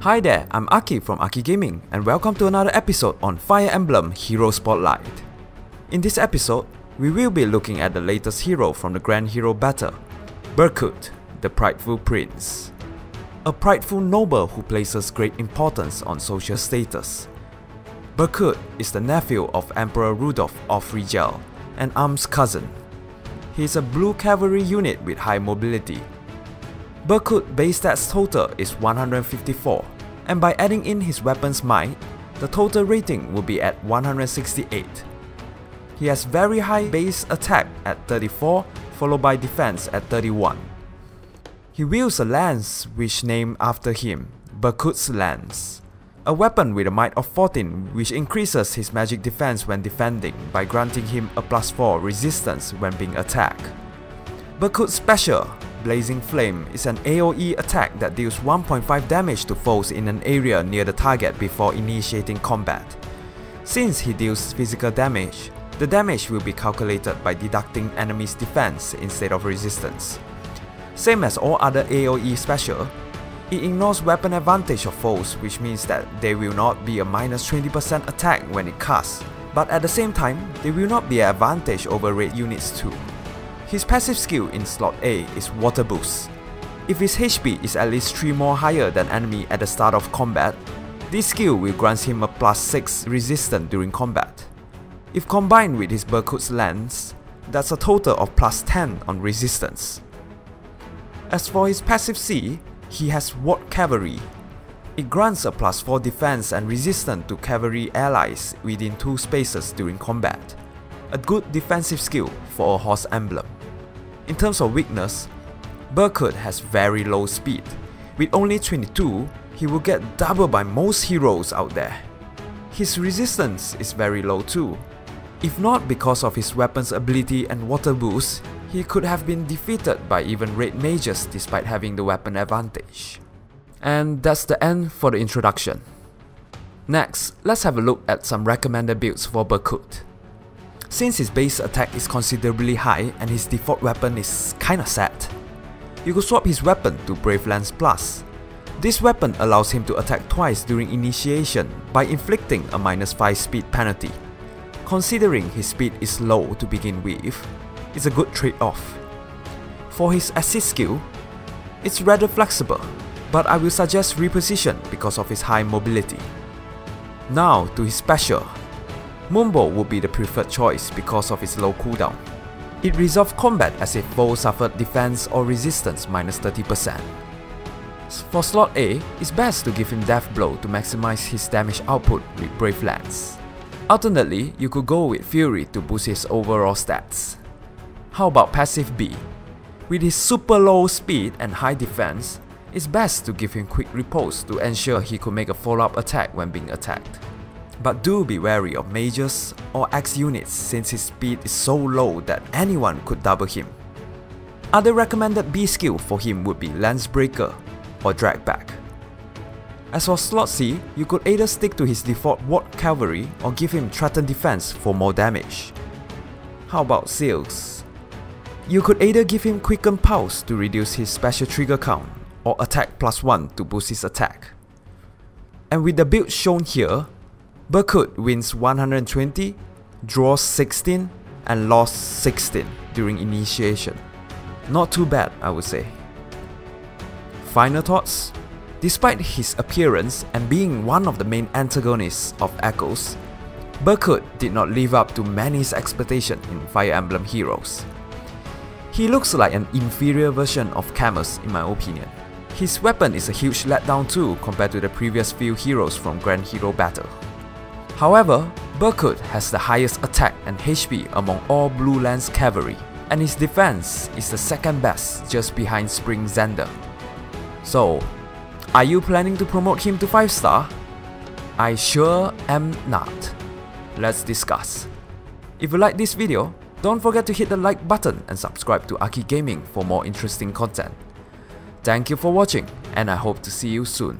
Hi there, I'm Aki from Aki Gaming and welcome to another episode on Fire Emblem Heroes Spotlight. In this episode, we will be looking at the latest hero from the Grand Hero Battle, Berkut, the Prideful Prince. A prideful noble who places great importance on social status. Berkut is the nephew of Emperor Rudolf of Rigel and Arm's cousin. He is a blue cavalry unit with high mobility. Berkut's base stats total is 154, and by adding in his weapon's might, the total rating will be at 168. He has very high base attack at 34, followed by defense at 31. He wields a lance which named after him, Berkut's Lance, a weapon with a might of 14 which increases his magic defense when defending by granting him a +4 resistance when being attacked. Berkut's special, Blazing Flame, is an AoE attack that deals 1.5 damage to foes in an area near the target before initiating combat. Since he deals physical damage, the damage will be calculated by deducting enemy's defense instead of resistance. Same as all other AoE special, it ignores weapon advantage of foes, which means that there will not be a -20% attack when it casts, but at the same time, there will not be an advantage over raid units too. His passive skill in slot A is Water Boost. If his HP is at least 3 more higher than enemy at the start of combat, this skill will grant him a +6 resistance during combat. If combined with his Berkut's Lance, that's a total of +10 on resistance. As for his passive C, he has Ward Cavalry. It grants a +4 defense and resistance to cavalry allies within 2 spaces during combat. A good defensive skill for a horse emblem. In terms of weakness, Berkut has very low speed. With only 22, he will get doubled by most heroes out there. His resistance is very low too. If not because of his weapon's ability and water boost, he could have been defeated by even raid mages despite having the weapon advantage. And that's the end for the introduction. Next, let's have a look at some recommended builds for Berkut. Since his base attack is considerably high and his default weapon is kinda sad, you could swap his weapon to Brave Lance Plus. This weapon allows him to attack twice during initiation by inflicting a -5 speed penalty. Considering his speed is low to begin with, it's a good trade-off. For his assist skill, it's rather flexible, but I will suggest reposition because of his high mobility. Now to his special. Mumbo would be the preferred choice because of its low cooldown. It resolves combat as if foe suffered defense or resistance -30%. For slot A, it's best to give him Death Blow to maximize his damage output with Brave Lance. Alternately, you could go with Fury to boost his overall stats. How about passive B? With his super low speed and high defense, it's best to give him Quick Repose to ensure he could make a follow-up attack when being attacked. But do be wary of mages or X units since his speed is so low that anyone could double him. Other recommended B skill for him would be Lance Breaker or Drag Back. As for slot C, you could either stick to his default Ward Cavalry or give him Threaten Defense for more damage. How about Seals? You could either give him Quicken Pulse to reduce his special trigger count or Attack +1 to boost his attack. And with the build shown here, Berkut wins 120, draws 16, and lost 16 during initiation. Not too bad, I would say. Final thoughts? Despite his appearance and being one of the main antagonists of Echoes, Berkut did not live up to many's expectation in Fire Emblem Heroes. He looks like an inferior version of Camus in my opinion. His weapon is a huge letdown too compared to the previous few heroes from Grand Hero Battle. However, Berkut has the highest attack and HP among all Blue Lance Cavalry, and his defense is the second best just behind Spring Xander. So, are you planning to promote him to 5-star? I sure am not. Let's discuss. If you like this video, don't forget to hit the like button and subscribe to Aki Gaming for more interesting content. Thank you for watching, and I hope to see you soon.